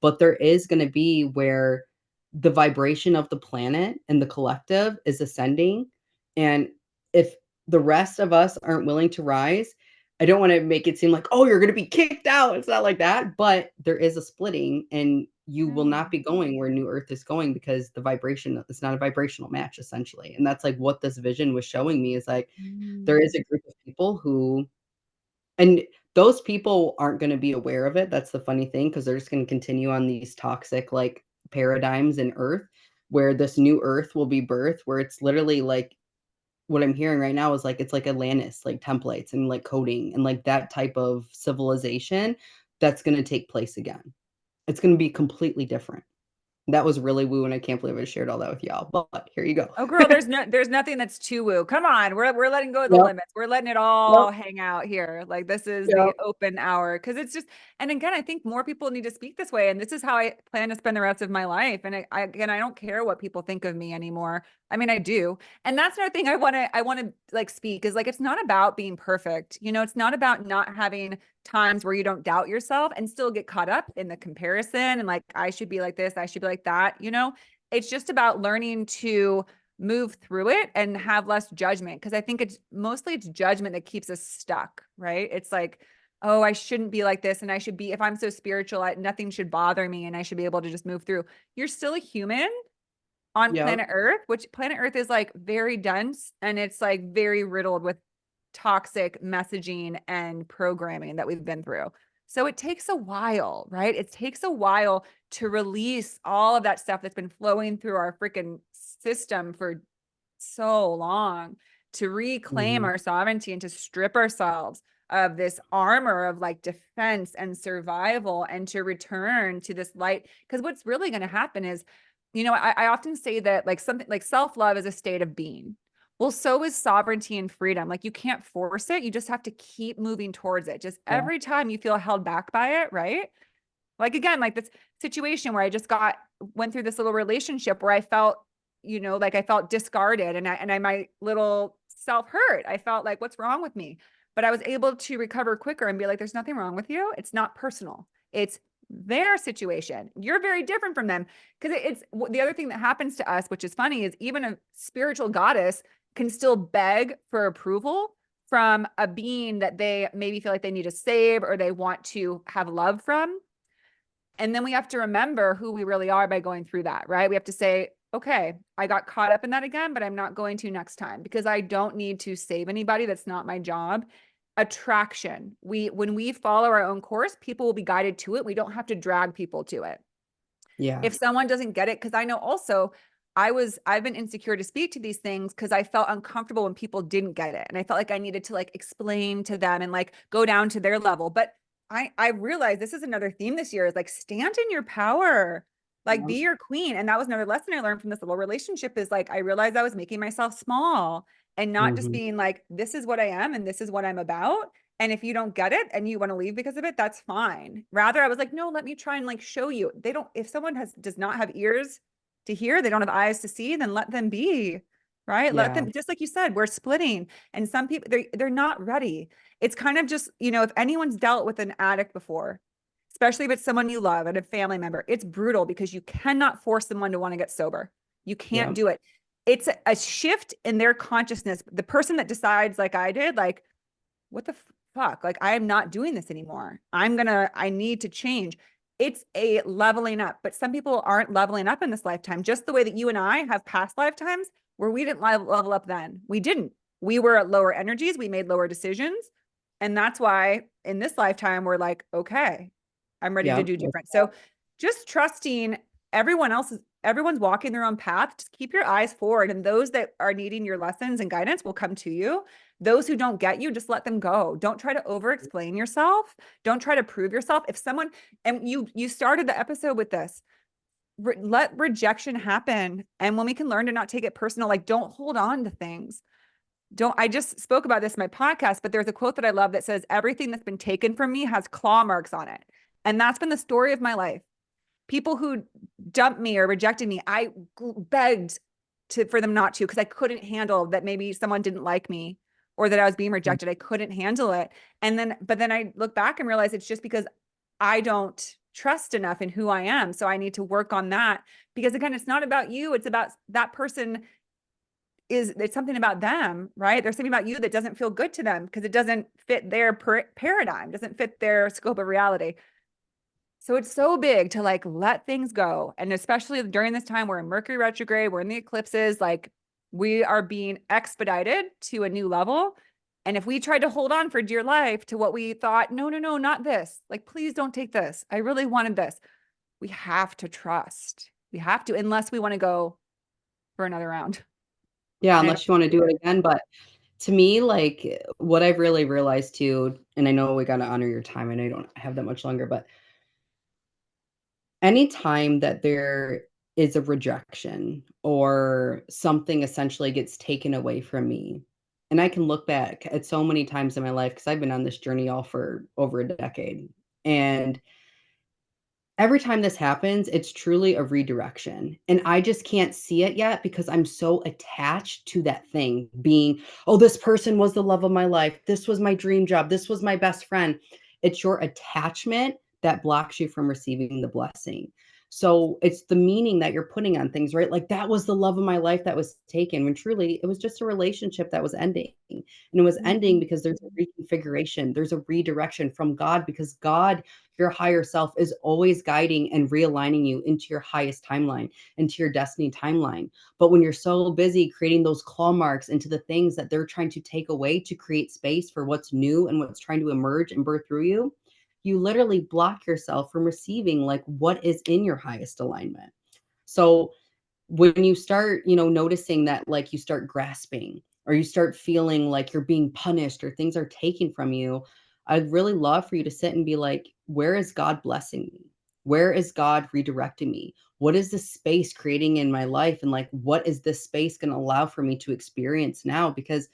Speaker 1: But there is going to be where the vibration of the planet and the collective is ascending. And if the rest of us aren't willing to rise, I don't wanna make it seem like, "Oh, you're gonna be kicked out." It's not like that, but there is a splitting, and you will not be going where New Earth is going because the vibration it's not a vibrational match, essentially, and that's, like, what this vision was showing me is, like, there is
Speaker 2: Mm.
Speaker 1: a group of people who and those people aren't gonna be aware of it, that's the funny thing, because 'cause they're just gonna continue on these toxic, like, paradigms in Earth, where this new Earth will be birthed, where it's literally, like, what I'm hearing right now is like it's like Atlantis, like templates and like coding and like that type of civilization that's gonna take place again. It's gonna be completely different. That was really woo, and I can't believe I shared all that with y'all. But here you go.
Speaker 2: Oh, girl, there's nothing that's too woo. Come on, we're letting go of the
Speaker 1: Yep.
Speaker 2: limits. We're letting it
Speaker 1: Yep.
Speaker 2: all hang out here. Like this is
Speaker 1: Yep.
Speaker 2: the open hour because it's just. And again, I think more people need to speak this way, and this is how I plan to spend the rest of my life. And again, I don't care what people think of me anymore. I mean, I do, and that's another thing I want to like speak is like it's not about being perfect. You know, it's not about not having times where you don't doubt yourself and still get caught up in the comparison and like I should be like this, I should be like that. You know, it's just about learning to move through it and have less judgment because I think it's judgment that keeps us stuck, right? It's like, oh, I shouldn't be like this and I should be if I'm so spiritual, nothing should bother me and I should be able to just move through. You're still a human on
Speaker 1: Yep.
Speaker 2: planet Earth, which planet Earth is like very dense and it's like very riddled with toxic messaging and programming that we've been through. So it takes a while, right? It takes a while to release all of that stuff that's been flowing through our freaking system for so long, to reclaim
Speaker 1: Mhm.
Speaker 2: our sovereignty and to strip ourselves of this armor of like defense and survival and to return to this light. Because what's really going to happen is, you know, I often say that like something like self-love is a state of being. Well, so is sovereignty and freedom. Like you can't force it. You just have to keep moving towards it. Just
Speaker 1: Yeah.
Speaker 2: every time you feel held back by it, right? Like again, like this situation where I just went through this little relationship where I felt, you know, like I felt discarded and I my little self hurt. I felt like, what's wrong with me? But I was able to recover quicker and be like, there's nothing wrong with you. It's not personal. It's their situation. You're very different from them. Because it's the other thing that happens to us, which is funny, is even a spiritual goddess can still beg for approval from a being that they maybe feel like they need to save or they want to have love from. And then we have to remember who we really are by going through that, right? We have to say, okay, I got caught up in that again, but I'm not going to next time because I don't need to save anybody. That's not my job. Attraction. When we follow our own course, people will be guided to it. We don't have to drag people to it.
Speaker 1: Yeah.
Speaker 2: If someone doesn't get it, because I know also I've been insecure to speak to these things because I felt uncomfortable when people didn't get it. And I felt like I needed to like explain to them and like go down to their level. But I realized this is another theme this year is like stand in your power, like be
Speaker 1: Yep.
Speaker 2: your queen. And that was another lesson I learned from this little relationship is like I realized I was making myself small and not just
Speaker 1: Mhm.
Speaker 2: being like, this is what I am and this is what I'm about. And if you don't get it and you want to leave because of it, that's fine. Rather, I was like, no, let me try and like show you. They don't, if someone does not have ears to hear, they don't have eyes to see, then let them be, right? Let
Speaker 1: Yeah.
Speaker 2: them, just like you said, we're splitting. And some people, they're not ready. It's kind of just, you know, if anyone's dealt with an addict before, especially if it's someone you love and a family member, it's brutal because you cannot force someone to want to get sober. You can't
Speaker 1: Yep.
Speaker 2: do it. It's a shift in their consciousness. The person that decides, like I did, like, what the fuck? Like, I am not doing this anymore. I need to change. It's a leveling up, but some people aren't leveling up in this lifetime, just the way that you and I have past lifetimes where we didn't level up then. We didn't. We were at lower energies. We made lower decisions. And that's why in this lifetime, we're like, okay, I'm ready to
Speaker 1: Yep.
Speaker 2: do different. So just trusting everyone's walking their own path. Just keep your eyes forward. And those that are needing your lessons and guidance will come to you. Those who don't get you, just let them go. Don't try to over explain yourself. Don't try to prove yourself. If someone, and you started the episode with this, let rejection happen. And when we can learn to not take it personal, like don't hold on to things. Don't, I just spoke about this in my podcast, but there's a quote that I love that says, everything that's been taken from me has claw marks on it. And that's been the story of my life. People who dumped me or rejected me, I begged for them not to because I couldn't handle that maybe someone didn't like me or that I was being rejected. I couldn't handle it. But then I look back and realize it's just because I don't trust enough in who I am. So I need to work on that because again, it's not about you. It's about that person it's something about them, right? There's something about you that doesn't feel good to them because it doesn't fit their paradigm, doesn't fit their scope of reality. So it's so big to like let things go. And especially during this time, we're in Mercury retrograde, we're in the eclipses, like we are being expedited to a new level. And if we tried to hold on for dear life to what we thought, no, no, no, not this, like, please don't take this. I really wanted this. We have to trust. We have to, unless we want to go for another round.
Speaker 1: Yeah,
Speaker 2: And I don't
Speaker 1: unless you wanna
Speaker 2: do
Speaker 1: do it
Speaker 2: it.
Speaker 1: again, but to me, like, what I've really realized too, and I know we gotta honor your time, I know you don't have that much longer, but anytime that there is a rejection or something essentially gets taken away from me. And I can look back at so many times in my life because I've been on this journey all for over a decade. And every time this happens, it's truly a redirection, and I just can't see it yet because I'm so attached to that thing being, "Oh, this person was the love of my life. This was my dream job. This was my best friend." It's your attachment that blocks you from receiving the blessing. So, it's the meaning that you're putting on things, right? Like, "That was the love of my life that was taken," when truly it was just a relationship that was ending, and it was ending
Speaker 2: Mhm.
Speaker 1: because there's a reconfiguration, there's a redirection from God because God, your higher self, is always guiding and realigning you into your highest timeline, into your destiny timeline. But when you're so busy creating those claw marks into the things that they're trying to take away to create space for what's new and what's trying to emerge and birth through you, you literally block yourself from receiving like what is in your highest alignment. So when you start, noticing that like you start grasping or you start feeling like you're being punished or things are taken from you, I'd really love for you to sit and be like, where is God blessing me? Where is God redirecting me? What is this space creating in my life? And like, what is this space going to allow for me to experience now? Because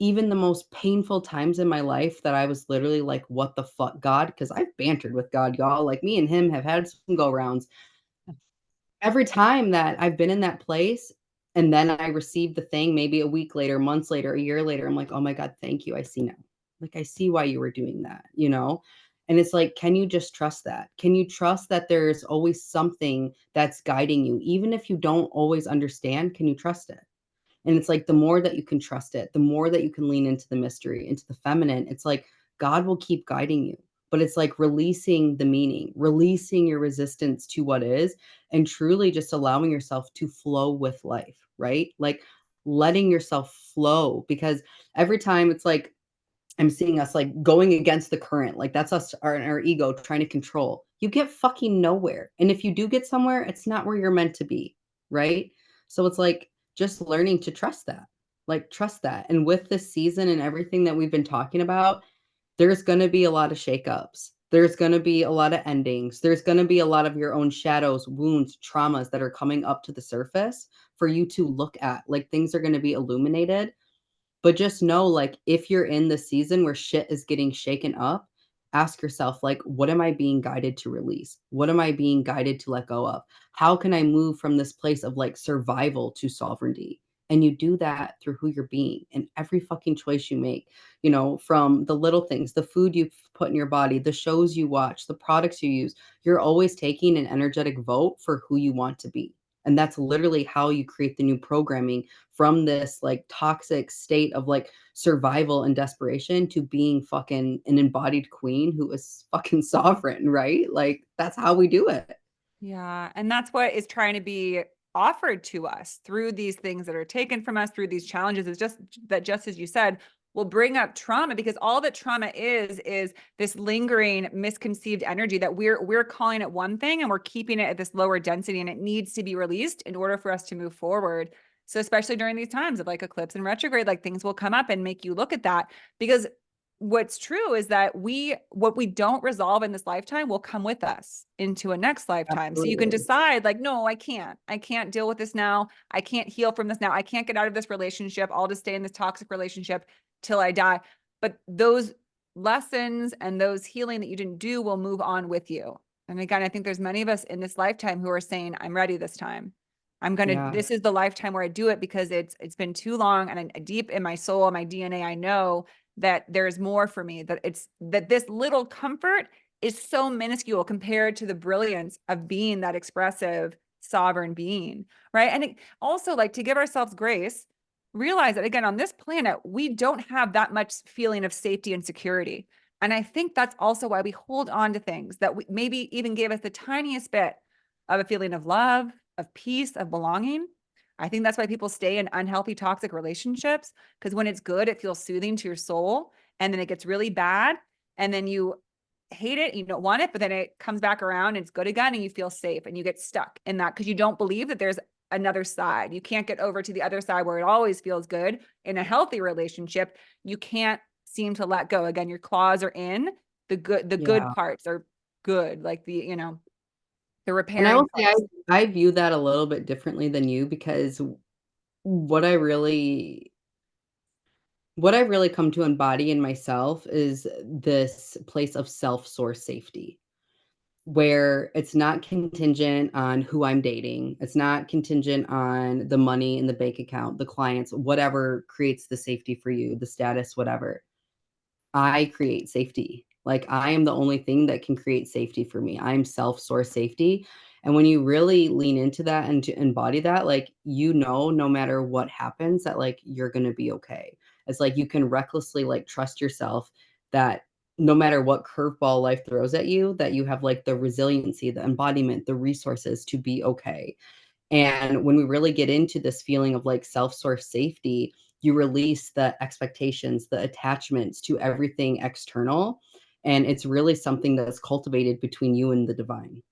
Speaker 1: even the most painful times in my life that I was literally like, what the fuck, God? Because I've bantered with God, y'all. Like, me and him have had some go rounds. Every time that I've been in that place and then I receive the thing maybe a week later, months later, a year later, I'm like, "Oh my God, thank you. I see now. Like, I see why you were doing that," you know? And it's like, can you just trust that? Can you trust that there's always something that's guiding you? Even if you don't always understand, can you trust it? And it's like the more that you can trust it, the more that you can lean into the mystery, into the feminine, it's like God will keep guiding you. But it's like releasing the meaning, releasing your resistance to what is, and truly just allowing yourself to flow with life, right? Like letting yourself flow because every time it's like I'm seeing us like going against the current. Like that's us, our ego trying to control. You get fucking nowhere. And if you do get somewhere, it's not where you're meant to be. Right. So it's like just learning to trust that. Like trust that. And with this season and everything that we've been talking about, there's going to be a lot of shakeups. There's going to be a lot of endings. There's going to be a lot of your own shadows, wounds, traumas that are coming up to the surface for you to look at. Like things are going to be illuminated, but just know, like, if you're in the season where shit is getting shaken up, ask yourself, like, what am I being guided to release? What am I being guided to let go of? How can I move from this place of like survival to sovereignty? And you do that through who you're being and every fucking choice you make, from the little things, the food you put in your body, the shows you watch, the products you use. You're always taking an energetic vote for who you want to be. And that's literally how you create the new programming from this like toxic state of like survival and desperation to being fucking an embodied queen who is fucking sovereign, right? Like that's how we do it.
Speaker 2: Yeah. And that's what is trying to be offered to us through these things that are taken from us, through these challenges, is just that, just as you said, will bring up trauma, because all that trauma is this lingering misconceived energy that we're calling it one thing and we're keeping it at this lower density, and it needs to be released in order for us to move forward. So especially during these times of like eclipse and retrograde, like things will come up and make you look at that, because what's true is that what we don't resolve in this lifetime will come with us into a next lifetime. So you can
Speaker 1: Absolutely.
Speaker 2: decide like, no, I can't deal with this now. I can't heal from this now. I can't get out of this relationship. I'll just stay in this toxic relationship till I die. But those lessons and those healing that you didn't do will move on with you. And again, I think there's many of us in this lifetime who are saying, I'm ready this time.
Speaker 1: Yeah.
Speaker 2: This is the lifetime where I do it, because it's been too long, and deep in my soul, my DNA, I know that there's more for me, that this little comfort is so minuscule compared to the brilliance of being that expressive sovereign being, right? And also, like, to give ourselves grace, realize that again, on this planet, we don't have that much feeling of safety and security. And I think that's also why we hold on to things that maybe even gave us the tiniest bit of a feeling of love, of peace, of belonging. I think that's why people stay in unhealthy, toxic relationships, because when it's good, it feels soothing to your soul. And then it gets really bad. And then you hate it, you don't want it, but then it comes back around and it's good again, and you feel safe, and you get stuck in that because you don't believe that there's another side. You can't get over to the other side where it always feels good. In a healthy relationship, you can't seem to let go. Again, your claws are in the good
Speaker 1: Yeah.
Speaker 2: parts are good. Like the, the
Speaker 1: And I
Speaker 2: repairing
Speaker 1: will say
Speaker 2: parts.
Speaker 1: I view that a little bit differently than you because what I really what I've really come to embody in myself is this place of self-source safety, where it's not contingent on who I'm dating. It's not contingent on the money in the bank account, the clients, whatever creates the safety for you, the status, whatever. I create safety. Like, I am the only thing that can create safety for me. I'm self-source safety. And when you really lean into that and to embody that, like, no matter what happens, that like you're gonna be okay. It's like you can recklessly like trust yourself that no matter what curveball life throws at you, that you have like the resiliency, the embodiment, the resources to be okay. And when we really get into this feeling of like self-source safety, you release the expectations, the attachments to everything external. And it's really something that's cultivated between you and the divine,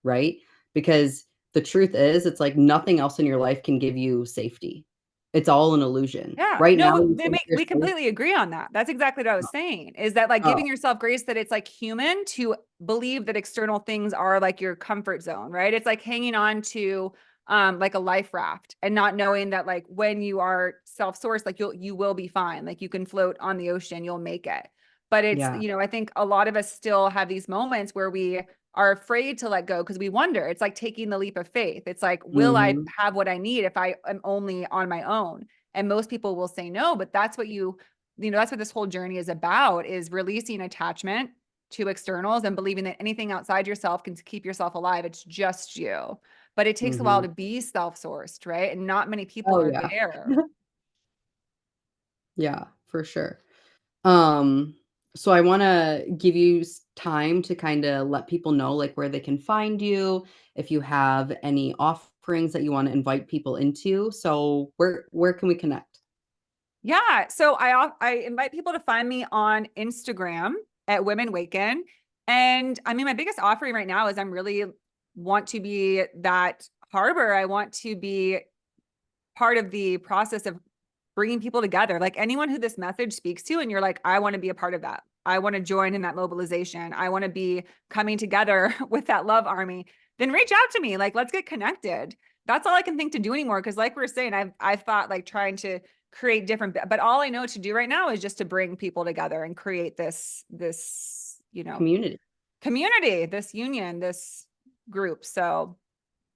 Speaker 1: right? Because the truth is, it's like nothing else in your life can give you safety. It's all an illusion.
Speaker 2: Yeah,
Speaker 1: Right now,
Speaker 2: no,
Speaker 1: you think you're
Speaker 2: we
Speaker 1: safe.
Speaker 2: completely agree on that. That's exactly what I was saying, is that like
Speaker 1: Oh,
Speaker 2: giving yourself grace, that it's like human to believe that external things are like your comfort zone, right? It's like hanging on to like a life raft and not knowing that like when you are self-sourced, like you will be fine. Like you can float on the ocean, you'll make it. But it's,
Speaker 1: yeah.
Speaker 2: I think a lot of us still have these moments where we are afraid to let go because we wonder. It's like taking the leap of faith. It's like, will I
Speaker 1: Mhm.
Speaker 2: have what I need if I am only on my own? And most people will say no, but that's what that's what this whole journey is about, is releasing attachment to externals and believing that anything outside yourself can keep yourself alive. It's just you. But it takes a while
Speaker 1: Mhm.
Speaker 2: to be self-sourced, right? And not many people
Speaker 1: Oh,
Speaker 2: are
Speaker 1: yeah.
Speaker 2: there.
Speaker 1: Yeah, for sure. Um, so I wanna give you time to kinda let people know, like, where they can find you, if you have any offerings that you wanna invite people into. So where can we connect?
Speaker 2: Yeah. So I invite people to find me on Instagram at Women Waken. And I mean, my biggest offering right now is I'm really want to be that harbor. I want to be part of the process of bringing people together. Like anyone who this message speaks to, and you're like, I want to be a part of that. I want to join in that mobilization. I want to be coming together with that love army. Then reach out to me. Like, let's get connected. That's all I can think to do anymore. Cause like we were saying, I've thought like trying to create different, but all I know to do right now is just to bring people together and create this,
Speaker 1: Community.
Speaker 2: community, this union, this group. So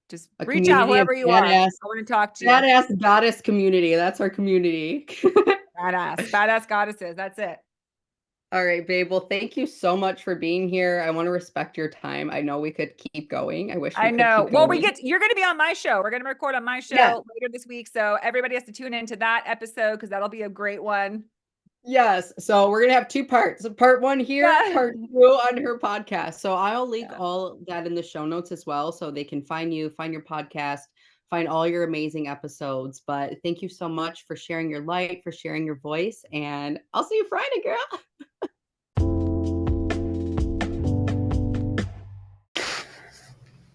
Speaker 2: just
Speaker 1: A
Speaker 2: reach out
Speaker 1: community of
Speaker 2: wherever you are.
Speaker 1: badass
Speaker 2: I want to talk to you.
Speaker 1: badass goddess community. That's our community.
Speaker 2: Badass goddesses. That's it.
Speaker 1: All right, babe. Well, thank you so much for being here. I wanna respect your time. I know we could keep going. I wish we
Speaker 2: I
Speaker 1: could
Speaker 2: know.
Speaker 1: keep
Speaker 2: Well,
Speaker 1: going.
Speaker 2: you're going to be on my show. We're going to record on my
Speaker 1: Yeah.
Speaker 2: show later this week. So everybody has to tune into that episode because that'll be a great one.
Speaker 1: Yes. So we're gonna have 2 parts. Part 1 here,
Speaker 2: Yeah.
Speaker 1: part 2 on her podcast. So I'll link
Speaker 2: Yeah.
Speaker 1: all that in the show notes as well, so they can find you, find your podcast, find all your amazing episodes. But thank you so much for sharing your light, for sharing your voice, and I'll see you Friday, girl.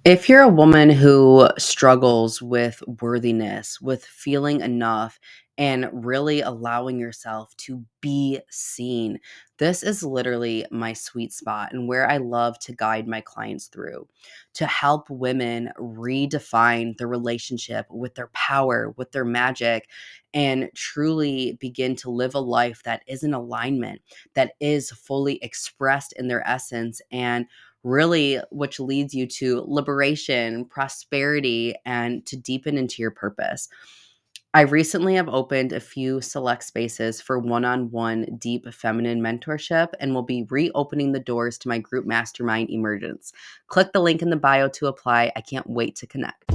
Speaker 1: If you're a woman who struggles with worthiness, with feeling enough, and really allowing yourself to be seen, this is literally my sweet spot and where I love to guide my clients through to help women redefine the relationship with their power, with their magic, and truly begin to live a life that is in alignment, that is fully expressed in their essence, and really which leads you to liberation, prosperity, and to deepen into your purpose. I recently have opened a few select spaces for one-on-one deep feminine mentorship and will be reopening the doors to my group mastermind emergence. Click the link in the bio to apply. I can't wait to connect.